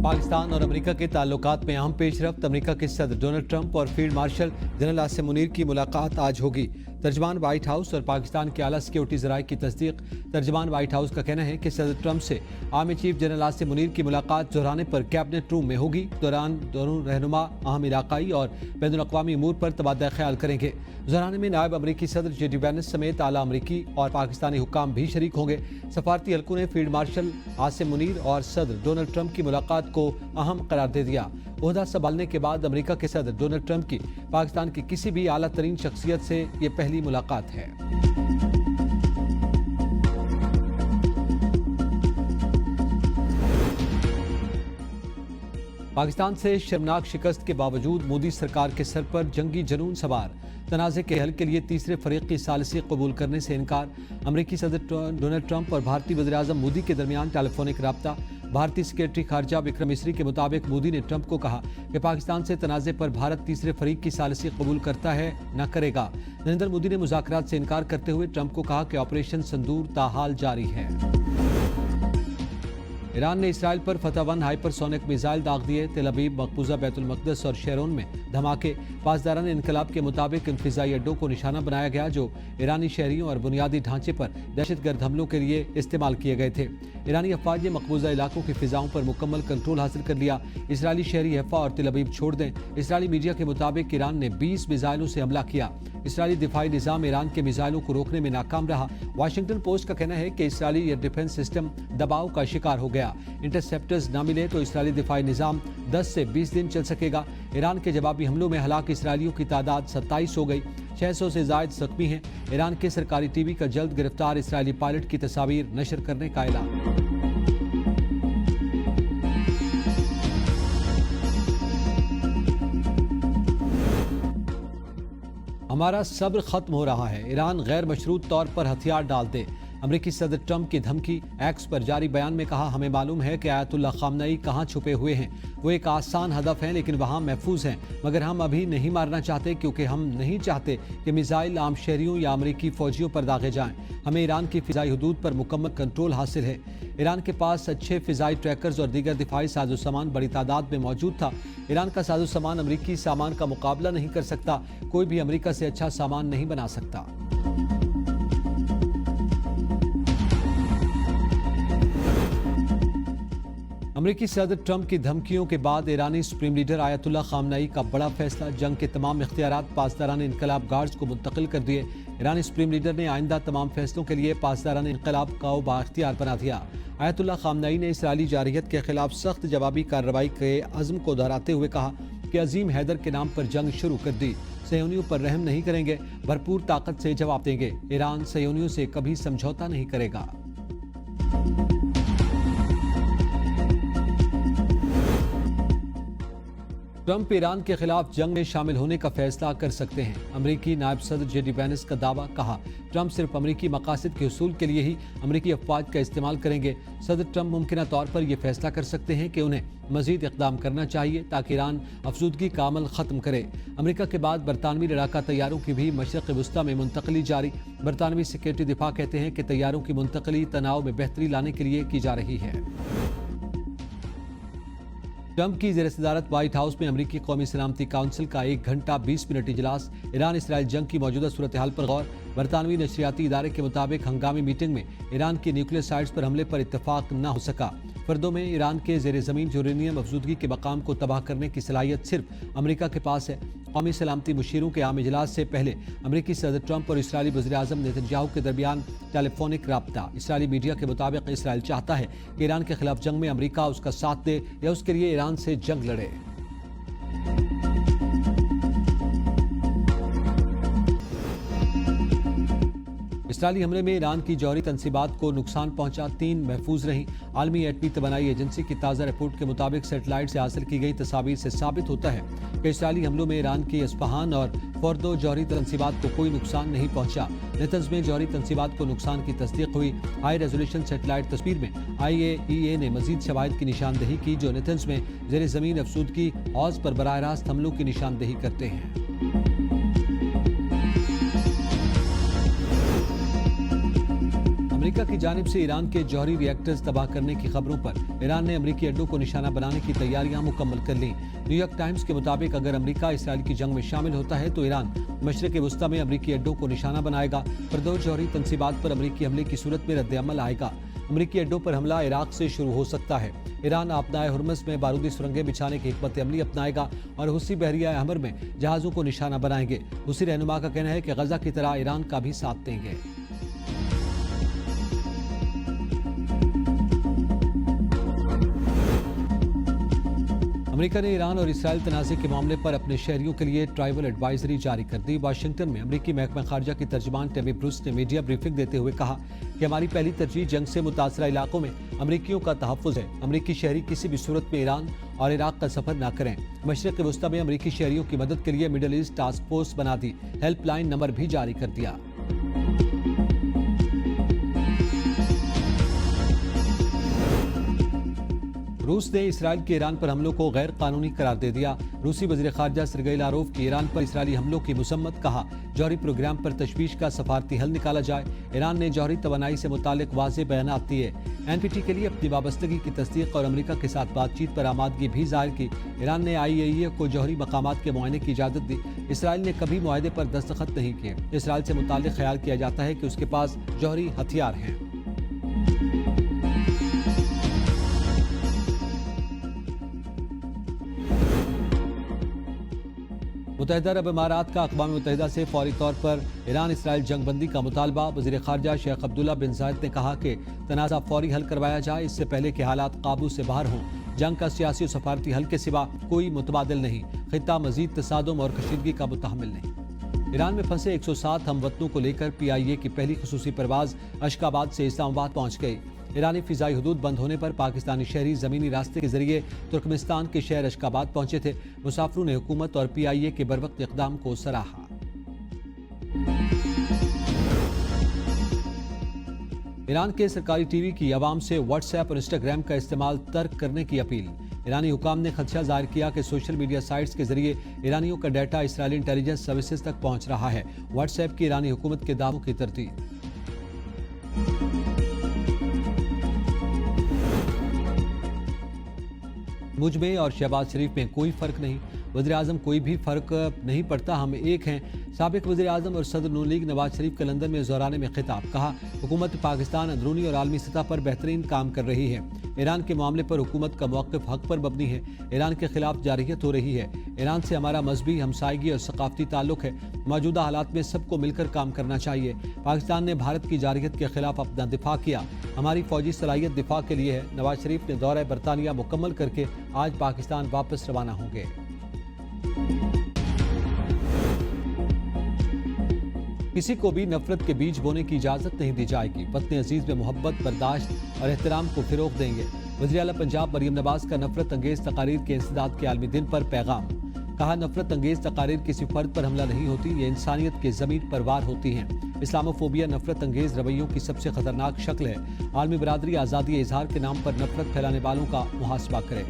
पाकिस्तान और अमेरिका के ताल्लुकात में अहम पेशरफ्त। अमेरिका के सदर डोनाल्ड ट्रंप और field marshal general Asim Munir की मुलाकात आज होगी। तर्जमान व्हाइट हाउस और पाकिस्तान के आला सिक्योरिटी ज़राए की तस्दीक। तर्जमान व्हाइट हाउस का कहना है कि सदर ट्रंप से army chief general Asim Munir की मुलाकात दोहराने पर कैबिनेट रूम में होगी। दौरान दोनों रहनुमा अहम इलाकाई और बैनुल-अक़वामी उमूर पर तबादला ख्याल करेंगे। दोहराने में नायब अमरीकी सदर JD वैंस समेत आला अमरीकी और पाकिस्तानी हुक्काम भी शरीक होंगे। सफारती हलकों ने फील्ड मार्शल आसिम मुनीर और सदर डोनाल्ड ट्रंप की मुलाकात को अहम करार दे दिया। ओहदा संभालने के बाद अमेरिका के सदर डोनाल्ड ट्रंप की पाकिस्तान की किसी भी आला तरीन शख्सियत से ये पहली मुलाकात है। पाकिस्तान से शर्मनाक शिकस्त के बावजूद मोदी सरकार के सर पर जंगी जुनून सवार। तनाज़े के हल के लिए तीसरे फरीक की सालिसी कबूल करने से इनकार। अमरीकी सदर डोनाल्ड ट्रंप और भारतीय वज़ीर-ए-आज़म मोदी के दरमियान टेलीफोनिक रब्ता। भारतीय सेक्रेटरी खारजा विक्रम मिस्री के मुताबिक मोदी ने ट्रंप को कहा कि पाकिस्तान से तनाज़े पर भारत तीसरे फरीक की सालिसी कबूल करता है न करेगा। नरेंद्र मोदी ने मुज़ाकरात से इनकार करते हुए ट्रंप को कहा कि ऑपरेशन सिंदूर ताहाल जारी है। ईरान ने इसराइल पर फतह 1 हाइपरसोनिक मिसाइल दाग दिए। तेल अवीव, मकबूजा, बैतुल मक़दस और शेरोन में धमाके। पासदारान इनकलाब के मुताबिक इन फिजाई अड्डों को निशाना बनाया गया जो ईरानी शहरियों और बुनियादी ढांचे पर दहशतगर्द हमलों के लिए इस्तेमाल किए गए थे। ईरानी अफवाज ने मकबूजा इलाकों की फिजाओं पर मुकम्मल कंट्रोल हासिल कर लिया। इसराइली शहरी हैफा और तेल अवीव छोड़ दें। इसराइली मीडिया के मुताबिक ईरान ने 20 मिसाइलों से हमला किया। इसराइली दिफाई निज़ाम ईरान के मिसाइलों को रोकने में नाकाम रहा। वाशिंगटन पोस्ट का कहना है कि इसराइली एयर डिफेंस सिस्टम दबाव का शिकार हो गया। इंटरसेप्टर्स न मिले तो इसराइली दिफाई निज़ाम 10 से 20 दिन चल सकेगा। ईरान के जवाबी हमलों में हलाक इसराइलियों की तादाद 27 हो गई। 600 से ज़ायद ज़ख्मी हैं। ईरान के सरकारी टीवी का जल्द गिरफ्तार इसराइली पायलट की तस्वीर नशर करने का ऐलान। हमारा सब्र खत्म हो रहा है। ईरान गैर मशरूत तौर पर हथियार डाल दे। अमरीकी सदर ट्रंप की धमकी। एक्स पर जारी बयान में कहा, हमें मालूम है कि आयतुल्लाह खामनई कहाँ छुपे हुए हैं। वो एक आसान हदफ हैं लेकिन वहाँ महफूज हैं, मगर हम अभी नहीं मारना चाहते क्योंकि हम नहीं चाहते कि मिसाइल आम शहरियों या अमरीकी फौजियों पर दागे जाएं। हमें ईरान की फिजाई हदूद पर मुकम्मल कंट्रोल हासिल है। ईरान के पास अच्छे फिजाई ट्रैकर्स और दीगर दिफाई साजो सामान बड़ी तादाद में मौजूद था। ईरान का साजो सामान अमरीकी सामान का मुकाबला नहीं कर सकता। कोई भी अमरीका से अच्छा सामान नहीं बना सकता। अमरीकी सदर ट्रंप की धमकियों के बाद ईरानी सुप्रीम लीडर आयतुल्लाह खामनई का बड़ा फैसला। जंग के तमाम इख्तियारात पासदारान इनकलाब गार्ड्स को मुंतकिल कर दिए। ईरानी सुप्रीम लीडर ने आइंदा तमाम फैसलों के लिए पासदारान इनकलाब को बाख्तियार बना दिया। आयतुल्लाह खामनई ने इसराइली जारहियत के खिलाफ सख्त जवाबी कार्रवाई के अज़्म को दोहराते हुए कहा कि अजीम हैदर के नाम पर जंग शुरू कर दी। सयोनियों पर रहम नहीं करेंगे, भरपूर ताकत से जवाब देंगे। ईरान सयोनियों से कभी समझौता नहीं करेगा। ट्रंप ईरान के खिलाफ जंग में शामिल होने का फैसला कर सकते हैं। अमरीकी नायब सदर JD वैंस का दावा। कहा, ट्रंप सिर्फ अमरीकी मकासद के हुसूल के लिए ही अमरीकी अफवाज का इस्तेमाल करेंगे। सदर ट्रंप मुमकिन तौर पर यह फैसला कर सकते हैं कि उन्हें मजीद इक़दाम करना चाहिए ताकि ईरान अफसूदगी का अमल ख़त्म करे। अमरीका के बाद बरतानवी लड़ाका तैयारों की भी मशरक़ वुस्ता में मुंतकली जारी। बरतानवी सेक्रेटरी दिफा कहते हैं कि तैयारों की मुंतकली तनाव में बेहतरी लाने के लिए की जा रही है। ट्रंप की ज़ेर सदारत व्हाइट हाउस में अमरीकी कौमी सलामती काउंसिल का 1 घंटा 20 मिनट इजलास। ईरान इसराइल जंग की मौजूदा सूरत हाल पर गौर। बरतानवी नशरियाती इदारे के मुताबिक हंगामी मीटिंग में ईरान की न्यूक्लियर साइट्स पर हमले पर इत्तफाक न हो सका। फर्दों में ईरान के ज़ेर ज़मीन यूरेनियम अफजूदगी के मकाम को तबाह करने की सलाहियत सिर्फ अमरीका के पास है। कौमी सलामती मुशीरों के आम इजलास से पहले अमरीकी सदर ट्रंप और इसराइली वज़ीर-ए-आज़म नेतन्याहू के दरमियान टेलीफोनिक रब्ता। इसराइली मीडिया के मुताबिक इसराइल चाहता है कि ईरान के खिलाफ जंग में अमरीका उसका साथ दे या उसके लिए ईरान से जंग लड़े। इसराइली हमले में ईरान की जौहरी तनसीबात को नुकसान पहुंचा, 3 महफूज रहीं। आलमी एटमी तवानाई एजेंसी की ताज़ा रिपोर्ट के मुताबिक सेटेलाइट से हासिल की गई तस्वीर से साबित होता है कि इसराइली हमलों में ईरान की इस्फहान और फोर्दो जौहरी तनसीबात को कोई नुकसान नहीं पहुंचा। नेतन्स में जौहरी तनसीबात को नुकसान की तस्दीक हुई। हाई रेजोल्यूशन सेटेलाइट तस्वीर में IAEA ने मजीद शवाहिद की निशानदही की जो नेतन्स में ज़ेर ज़मीन अफसूदगी हौज़ पर बराह रास्त हमलों की निशानदही करते हैं। امریکہ کی جانب سے ایران کے جوہری ریئیکٹرز تباہ کرنے کی خبروں پر ایران نے امریکی اڈوں کو نشانہ بنانے کی تیاریاں مکمل کر لیں۔ نیو یارک ٹائمز کے مطابق اگر امریکہ اسرائیل کی جنگ میں شامل ہوتا ہے تو ایران مشرق وسطی میں امریکی اڈوں کو نشانہ بنائے گا۔ پردوش جوہری تنصیبات پر امریکی حملے کی صورت میں رد عمل آئے گا۔ امریکی اڈوں پر حملہ عراق سے شروع ہو سکتا ہے۔ ایران آبنائے ہرمز میں بارودی سرنگیں بچھانے کی حکمت عملی اپنائے گا اور حوثی بحریہ احمر میں جہازوں کو نشانہ بنائیں گے۔ حوثی رہنما کا کہنا ہے کہ غزہ کی طرح ایران کا بھی ساتھ دیں گے۔ امریکہ نے ایران اور اسرائیل تنازع کے معاملے پر اپنے شہریوں کے لیے ٹرائبل ایڈوائزری جاری کر دی۔ واشنگٹن میں امریکی محکمہ خارجہ کی ترجمان ٹیمی بروس نے میڈیا بریفنگ دیتے ہوئے کہا کہ ہماری پہلی ترجیح جنگ سے متاثرہ علاقوں میں امریکیوں کا تحفظ ہے۔ امریکی شہری کسی بھی صورت میں ایران اور عراق کا سفر نہ کریں۔ مشرق وسطی میں امریکی شہریوں کی مدد کے لیے مڈل ایسٹ ٹاسک فورس بنا دی، ہیلپ لائن نمبر بھی جاری کر دیا۔ روس نے اسرائیل کے ایران پر حملوں کو غیر قانونی قرار دے دیا۔ روسی وزیر خارجہ سرگئی لاروف کی ایران پر اسرائیلی حملوں کی مذمت، کہا جوہری پروگرام پر تشویش کا سفارتی حل نکالا جائے۔ ایران نے جوہری توانائی سے متعلق واضح بیانات دیے، NPT کے لیے اپنی وابستگی کی تصدیق اور امریکہ کے ساتھ بات چیت پر آمادگی بھی ظاہر کی۔ ایران نے IAEA کو جوہری مقامات کے معائنے کی اجازت دی۔ اسرائیل نے کبھی معاہدے پر دستخط نہیں کیے۔ اسرائیل سے متعلق خیال کیا جاتا ہے کہ اس کے پاس جوہری ہتھیار ہیں۔ متحدہ عرب امارات کا اقوام متحدہ سے فوری طور پر ایران اسرائیل جنگ بندی کا مطالبہ۔ وزیر خارجہ شیخ عبداللہ بن زائد نے کہا کہ تنازع فوری حل کروایا جائے، اس سے پہلے کہ حالات قابو سے باہر ہوں۔ جنگ کا سیاسی و سفارتی حل کے سوا کوئی متبادل نہیں۔ خطہ مزید تصادم اور کشیدگی کا متحمل نہیں۔ ایران میں پھنسے 107 ہم وطنوں کو لے کر PIA کی پہلی خصوصی پرواز اشکاباد سے اسلام آباد پہنچ گئی۔ ایرانی فضائی حدود بند ہونے پر پاکستانی شہری زمینی راستے کے ذریعے ترکمستان کے شہر اشکاباد پہنچے تھے۔ مسافروں نے حکومت اور PIA کے بروقت اقدام کو سراہا۔ ایران کے سرکاری ٹی وی کی عوام سے واٹس ایپ اور انسٹاگرام کا استعمال ترک کرنے کی اپیل۔ ایرانی حکام نے خدشہ ظاہر کیا کہ سوشل میڈیا سائٹس کے ذریعے ایرانیوں کا ڈیٹا اسرائیلی انٹیلیجنس سروسز تک پہنچ رہا ہے۔ واٹس ایپ کی ایرانی حکومت کے دعووں کی تردید۔ مجھ میں اور شہباز شریف میں کوئی فرق نہیں، وزیر اعظم کوئی بھی فرق نہیں پڑتا، ہم ایک ہیں۔ سابق وزیر اعظم اور صدر نون لیگ نواز شریف کا لندن میں زورانے میں خطاب، کہا حکومت پاکستان اندرونی اور عالمی سطح پر بہترین کام کر رہی ہے۔ ایران کے معاملے پر حکومت کا موقف حق پر مبنی ہے۔ ایران کے خلاف جارحیت ہو رہی ہے۔ ایران سے ہمارا مذہبی، ہمسائیگی اور ثقافتی تعلق ہے۔ موجودہ حالات میں سب کو مل کر کام کرنا چاہیے۔ پاکستان نے بھارت کی جارحیت کے خلاف اپنا دفاع کیا، ہماری فوجی صلاحیت دفاع کے لیے ہے۔ نواز شریف نے دورہ برطانیہ مکمل کر کے آج پاکستان واپس روانہ ہوں گے۔ کسی کو بھی نفرت کے بیج بونے کی اجازت نہیں دی جائے گی۔ وطن عزیز میں محبت، برداشت اور احترام کو فروغ دیں گے۔ وزیر اعلیٰ پنجاب مریم نواز کا نفرت انگیز تقاریر کے انسداد کے عالمی دن پر پیغام، کہا نفرت انگیز تقاریر کسی فرد پر حملہ نہیں ہوتی، یہ انسانیت کے ضمیر پر وار ہوتی ہیں۔ اسلاموفوبیا نفرت انگیز رویوں کی سب سے خطرناک شکل ہے۔ عالمی برادری آزادی اظہار کے نام پر نفرت پھیلانے والوں کا محاسبہ کرے۔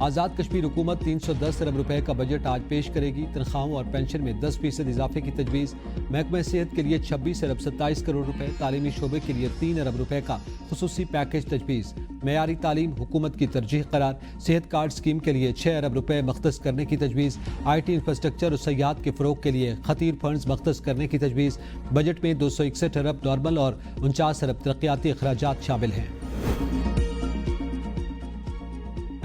آزاد کشمیر حکومت 310 ارب روپے کا بجٹ آج پیش کرے گی۔ تنخواہوں اور پینشن میں 10% اضافے کی تجویز۔ محکمہ صحت کے لیے 26 ارب 27 کروڑ روپے، تعلیمی شعبے کے لیے 3 ارب روپے کا خصوصی پیکیج تجویز۔ معیاری تعلیم حکومت کی ترجیح قرار، صحت کارڈ اسکیم کے لیے 6 ارب روپے مختص کرنے کی تجویز۔ IT انفراسٹرکچر اور سیاحت کے فروغ کے لیے خطیر فنڈز مختص کرنے کی تجویز۔ بجٹ میں 261 ارب نارمل اور 49 ارب ترقیاتی اخراجات شامل ہیں۔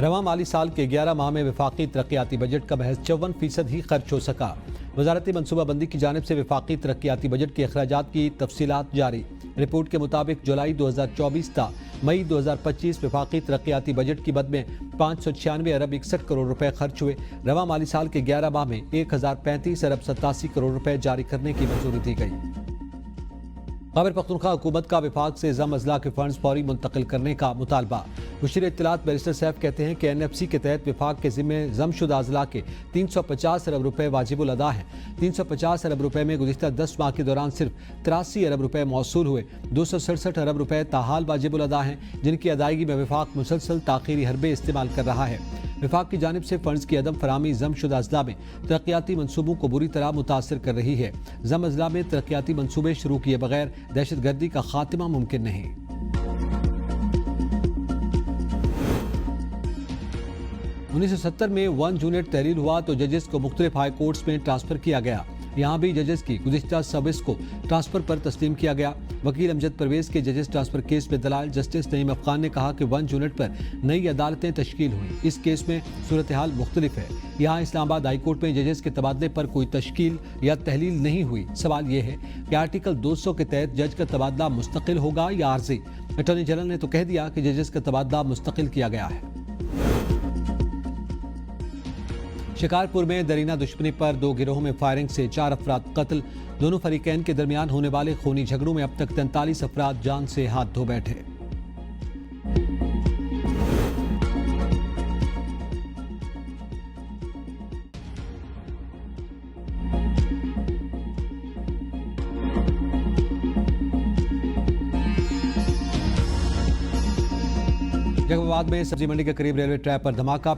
رواں مالی سال کے 11 ماہ میں وفاقی ترقیاتی بجٹ کا محض 54% ہی خرچ ہو سکا۔ وزارت منصوبہ بندی کی جانب سے وفاقی ترقیاتی بجٹ کے اخراجات کی تفصیلات جاری۔ رپورٹ کے مطابق جولائی 2024 تا مئی 2025 وفاقی ترقیاتی بجٹ کی مد میں 596 ارب 61 کروڑ روپے خرچ ہوئے۔ رواں مالی سال کے 11 ماہ میں 1035 ارب 87 کروڑ روپے جاری کرنے کی منظوری دی گئی۔ خیبر پختونخوا حکومت کا وفاق سے ضم اضلاع کے فنڈز فوری منتقل کرنے کا مطالبہ۔ مشیر اطلاعات بیرسٹر سیف کہتے ہیں کہ NFC کے تحت وفاق کے ذمہ ضم شدہ اضلاع کے 350 ارب روپے واجب الادا ہیں۔ 350 ارب روپے میں گزشتہ 10 ماہ کے دوران صرف 83 ارب روپے موصول ہوئے۔ 267 ارب روپے تاحال واجب الادا ہیں، جن کی ادائیگی میں وفاق مسلسل تاخیری حربے استعمال کر رہا ہے۔ वफाक की जानिब से फंड्स की अदम फराहमी जम शुदा अजला में तरक्याती मनसूबों को बुरी तरह मुतासर कर रही है। जम अजला में तरक्याती मनसूबे शुरू किए बगैर दहशत गर्दी का खात्मा मुमकिन नहीं। 1970 में 1 यूनिट तहलील हुआ तो जजेस को मुख्तलिफ हाई कोर्ट्स में ट्रांसफर किया गया। यहाँ भी जजेस की गुज़िश्ता सर्विस को ट्रांसफर पर तस्लीम किया गया। वकील अमजद परवेज के जजेस ट्रांसफर केस में दलाल जस्टिस नईम अफगान ने कहा कि 1 यूनिट पर नई अदालतें तश्कील हुई। इस केस में सूरत हाल मुख्तलिफ है। यहाँ इस्लामाबाद हाई कोर्ट में जजेस के तबादले पर कोई तश्कील या तहलील नहीं हुई। सवाल यह है कि आर्टिकल 200 के तहत जज का तबादला मुस्तकिल होगा या आर्जी। अटॉर्नी जनरल ने तो कह दिया कि जजेस का तबादला मुस्तकिल किया गया है। शिकारपुर में दरीना दुश्मनी पर 2 गिरोहों में फायरिंग से 4 अफराद कत्ल। दोनों फरीकैन के दरमियान होने वाले खूनी झगड़ों में अब तक 43 अफराद जान से हाथ धो बैठे। जहांगीराबाद में सब्जी मंडी के करीब रेलवे ट्रैक पर धमाका।